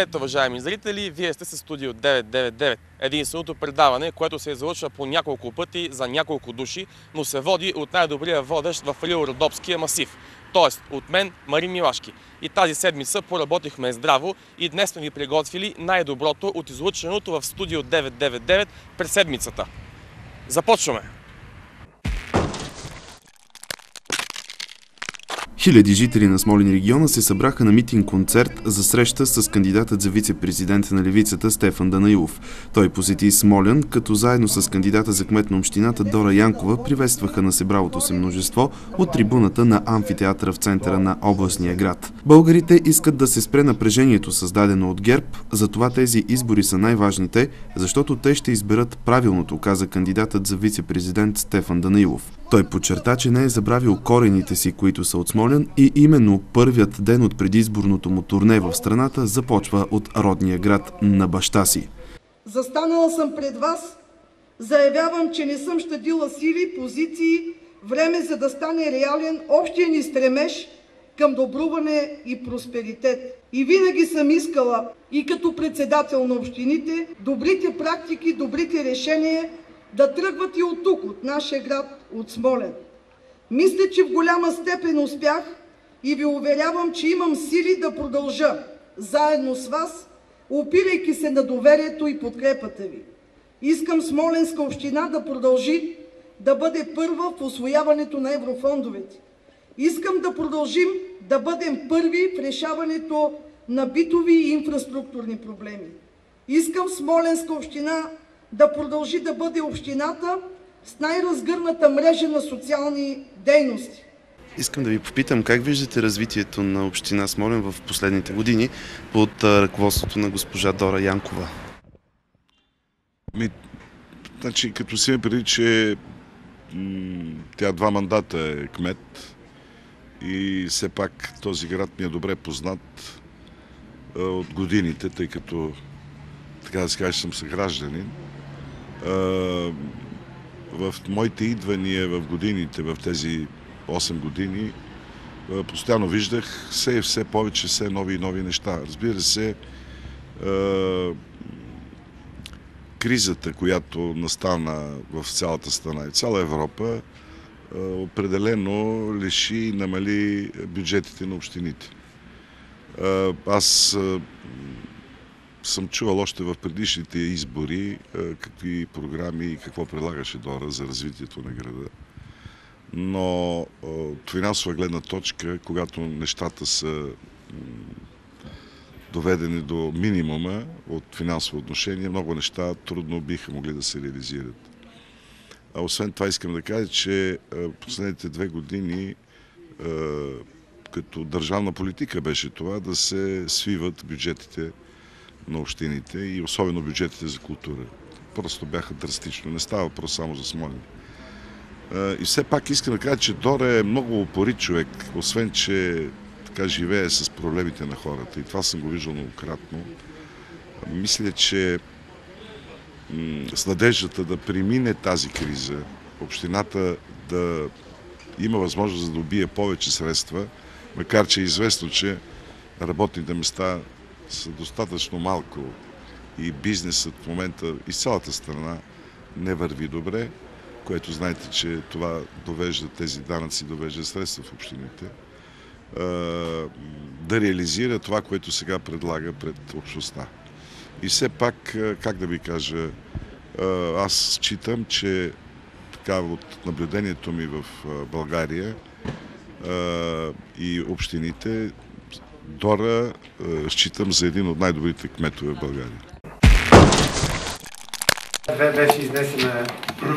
Здравейте, уважаеми зрители! Вие сте със Студио 999. Единственото предаване, което се излъчва по няколко пъти за няколко души, но се води от най-добрия водещ в Рило-Родопския масив. Тоест от мен, Марин Милашки. И тази седмица поработихме здраво и днес сме ви приготвили най-доброто от излъченото в Студио 999 през седмицата. Започваме! Хиляди жители на Смолян региона се събраха на митинг-концерт за среща с кандидатът за вице-президент на левицата Стефан Данаилов. Той посети Смолян, като заедно с кандидата за кмет на общината Дора Янкова приветстваха на събралото се множество от трибуната на амфитеатъра в центъра на областния град. Българите искат да се спре напрежението, създадено от ГЕРБ, затова тези избори са най-важните, защото те ще изберат правилното, каза кандидатът за вице-президент Стефан Данаилов. Той подчерта, че не е забравил корените си, които са от Смолян, и именно първият ден от предизборното му турне в страната започва от родния град на баща си. Застанала съм пред вас, заявявам, че не съм щадила сили, позиции, време за да стане реален общия ни стремеж към добруване и просперитет. И винаги съм искала и като председател на общините добрите практики, добрите решения да тръгват и от тук, от нашия град, от Смолян. Мисля, че в голяма степен успях и ви уверявам, че имам сили да продължа заедно с вас, опирайки се на доверието и подкрепата ви. Искам Смолянска община да продължи да бъде първа в усвояването на еврофондовете. Искам да продължим да бъдем първи в решаването на битови и инфраструктурни проблеми. Искам Смолянска община да продължи да бъде общината с най-разгърната мрежа на социални дейности. Искам да ви попитам как виждате развитието на община Смолян в последните години под ръководството на госпожа Дора Янкова? Значи, като си преди, че тя 2 мандата е кмет и все пак този град ми е добре познат от годините, тъй като, така да се каже, съм съгражданин. В моите идвания в годините, в тези 8 години, постоянно виждах все повече, все нови и нови неща. Разбира се, кризата, която настана в цялата страна и цяла Европа, определено лиши и намали бюджетите на общините. Аз съм чувал още в предишните избори какви програми и какво предлагаше Дора за развитието на града. Но от финансова гледна точка, когато нещата са доведени до минимума от финансово отношение, много неща трудно биха могли да се реализират. Освен това искам да кажа, че последните 2 години като държавна политика беше това да се свиват бюджетите на общините и особено бюджетите за култура. Просто бяха драстично. Не става въпрос само за Смолян. И все пак искам да кажа, че Дора е много упорит човек, освен че така живее с проблемите на хората. И това съм го виждал многократно. Мисля, че с надеждата да премине тази криза, общината да има възможност да добие повече средства, макар че е известно, че работните места са достатъчно малко и бизнесът в момента и цялата страна не върви добре, което знаете, че това довежда, тези данъци довежда средства в общините, да реализира това, което сега предлага пред общността. И все пак, как да ви кажа, аз считам, че така от наблюдението ми в България и общините, Дора считам за един от най-добрите кметове в България. Беше изнесена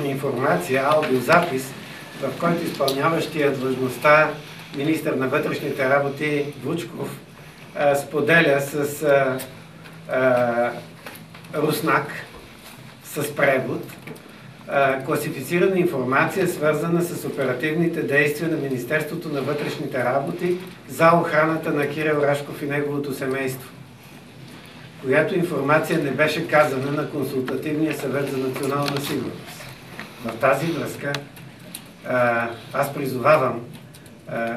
информация, аудиозапис, в който изпълняващия длъжността министър на вътрешните работи Вучков споделя с Руснак с превод класифицирана информация, свързана с оперативните действия на Министерството на вътрешните работи за охраната на Кирил Рашков и неговото семейство, която информация не беше казана на Консултативния съвет за национална сигурност. В тази връзка аз призовавам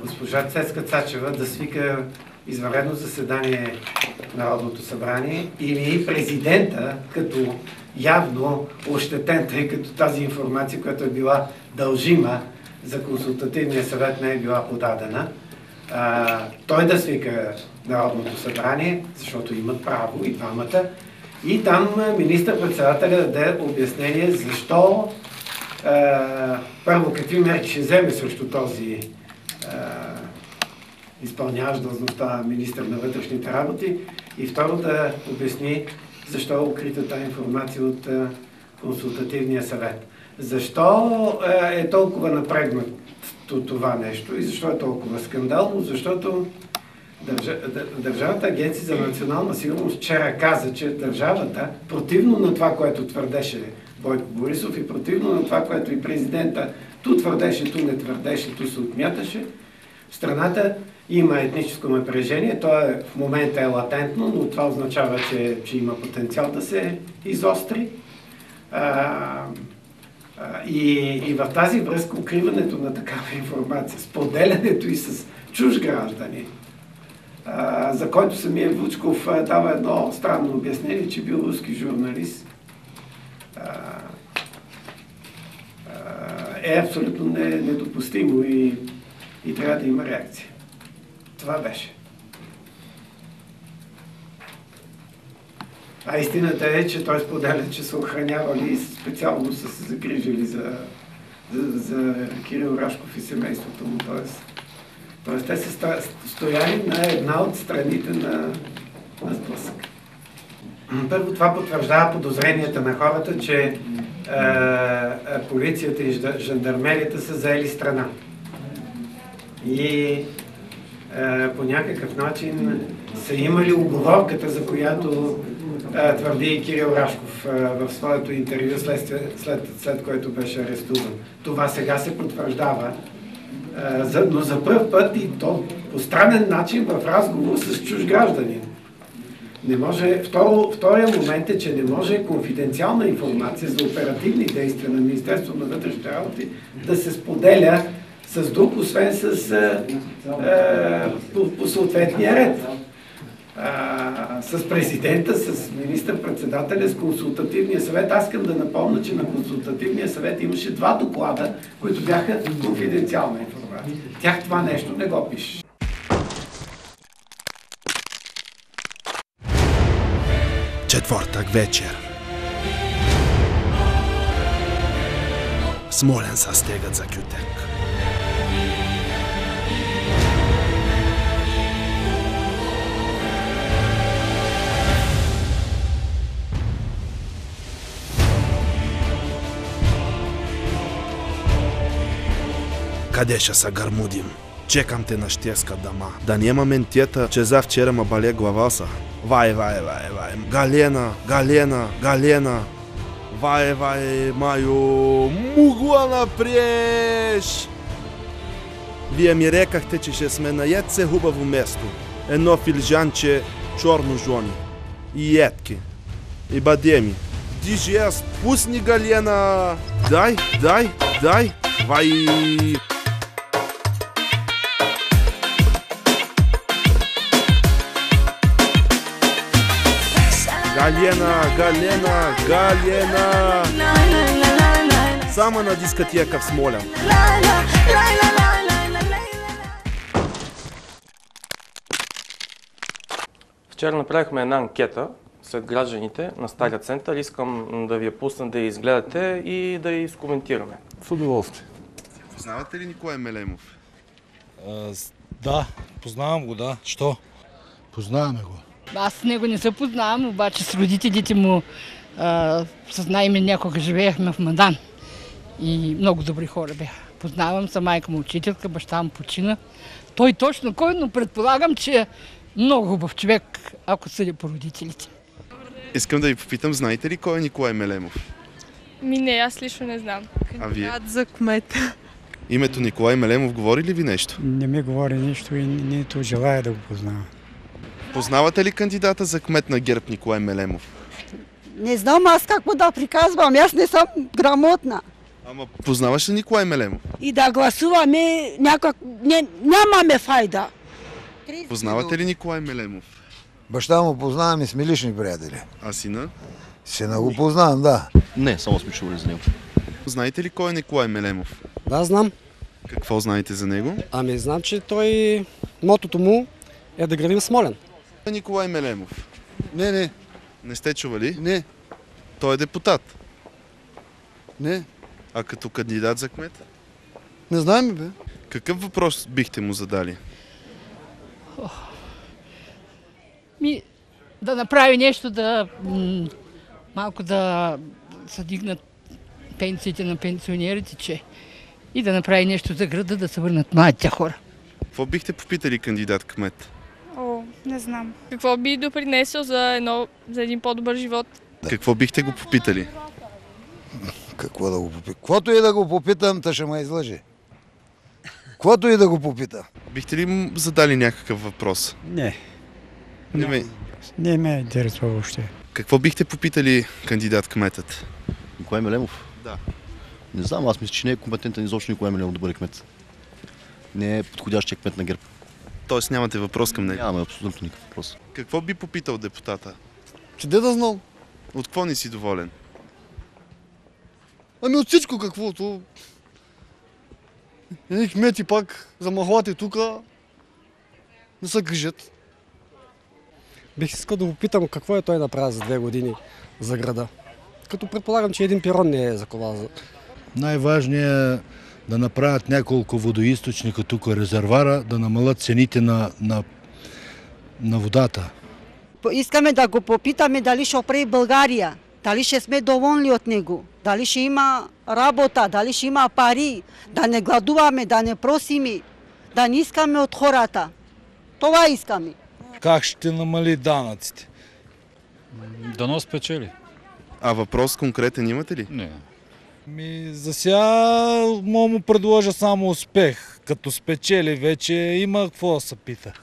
госпожа Цецка Цачева да свика извънредно заседание Народното събрание или президента като явно ощетен, тъй като тази информация, която е била дължима за консултативния съвет, не е била подадена, той да свика Народното събрание, защото имат право и двамата, и там министър-председателя да даде обяснение защо първо какви мерки ще вземе срещу този изпълняващ длъжността министър на вътрешните работи и второ да обясни защо е укрита тази информация от консултативния съвет. Защо е толкова напрегнато това нещо и защо е толкова скандално? Защото Държавната агенция за национална сигурност вчера каза, че държавата, противно на това, което твърдеше Бойко Борисов и противно на това, което и президента ту твърдеше, ту не твърдеше, ту се отмяташе, в страната има етническо напрежение, то в момента е латентно, но това означава, че има потенциал да се изостри. И в тази връзка укриването на такава информация, споделянето и с чуж граждани, за който самия Вучков дава едно странно обяснение, че бил руски журналист, е абсолютно недопустимо и трябва да има реакция. Това беше. А истината е, че той споделя, че са охранявали и специално са се загрижили за Кирил Рашков и семейството му. Тоест те са стояли на една от страните на сблъсък. Първо това потвърждава подозренията на хората, че полицията и жандармерията са заели страна. И по някакъв начин са имали уговорката, за която твърди и Кирил Рашков в своето интервю, след което беше арестуван. Това сега се потвърждава, но за пръв път и то по странен начин в разговор с чуж гражданин. Не може, втория момент е, че не може конфиденциална информация за оперативни действия на Министерството на вътрешните работи да се споделя с друг, освен по съответния ред. С президента, с министър-председателя, с консултативния съвет. Аз искам да напомня, че на консултативния съвет имаше 2 доклада, които бяха конфиденциална информация. Тях това нещо не го пише. Четвъртък вечер. Смолен са стегат за Кютек. Къде ще се гърмудим? Чекам те на щеска дама. Да няма ментета, че за вчера ма бале глава са. Вай. Галена. Вай, майо, мугла напреш! Вие ми рекахте, че ще сме на едце хубаво место. Едно филжанче чорно жони. И едки. И бадеми. Дижи аз, пусни Галена! Дай! Вай! Галена! Само на дискотека в Смолян. Вчера направихме една анкета сред гражданите на Стария център. Искам да ви я пусна да я изгледате и да я изкоментираме. С удоволствие. Познавате ли Николай Мелемов? Да, познавам го, да. Що? Познаваме го. Аз с него не се познавам, обаче с родителите му с най-ми някога живеехме в Мадан. И много добри хора бяха. Познавам се, майка му учителка, баща му почина. Той точно кой, но предполагам, че е много хубав човек, ако съди по родителите. Искам да ви попитам, знаете ли кой е Николай Мелемов? Не, аз лично не знам. А вие? Кандидат за кмет. Името Николай Мелемов говори ли ви нещо? Не ми говори нищо и нито желая да го познавам. Познавате ли кандидата за кмет на ГЕРБ Николай Мелемов? Не знам аз какво да приказвам, аз не съм грамотна. Ама познаваш ли Николай Мелемов? И да гласуваме нямаме файда. Познавате ли Николай Мелемов? Баща му познавам и сме лични приятели. А сина? Сина го познавам, да. Не, само сме чували за него. Знаете ли кой е Николай Мелемов? Да, знам. Какво знаете за него? Ами знам, че той, мотото му е да градим Смолян. Николай Мелемов. Не. Не сте чували? Не. Той е депутат. Не. А като кандидат за кмет? Не знаем, бе. Какъв въпрос бихте му задали? Да направи нещо, малко да се дигнат пенсиите на пенсионерите, че и да направи нещо за града, да се върнат младите хора. Какво бихте попитали кандидат кмет? Не знам. Какво би допринесъл за един по-добър живот? Какво бихте го попитали? Какво да го попитам? Каквото и да го попитам, та ще ме излъжи. Каквото и да го попита. Бихте ли му задали някакъв въпрос? Не. Не ме интересува въобще. Какво бихте попитали кандидат кметът? Николай Мелемов? Да. Не знам, аз мисля, че не е компетентен изобщо Николай Мелемов да бъде кмет. Не е подходящия кмет на ГЕРБ. Тоест нямате въпрос към него? Нямаме абсолютно никакъв въпрос. Какво би попитал депутата? Че да знам. От какво не си доволен? Ами от всичко каквото. Едни кмети пак замахвате тука, не се грижат. Бих искал да го питам какво е той направил за 2 години за града. Като предполагам, че един пирон не е заковал. Най-важният е да направят няколко водоизточника тук, резервара, да намалят цените на водата. Искаме да го попитаме дали ще оправи България, дали ще сме доволни от него, дали ще има работа, дали ще има пари, да не гладуваме, да не просиме, да не искаме от хората. Това искаме. Как ще намали данъците? Дано спечели. А въпрос конкретен имате ли? Не. За сега мога му предложа само успех. Като спечели вече има какво да се пита.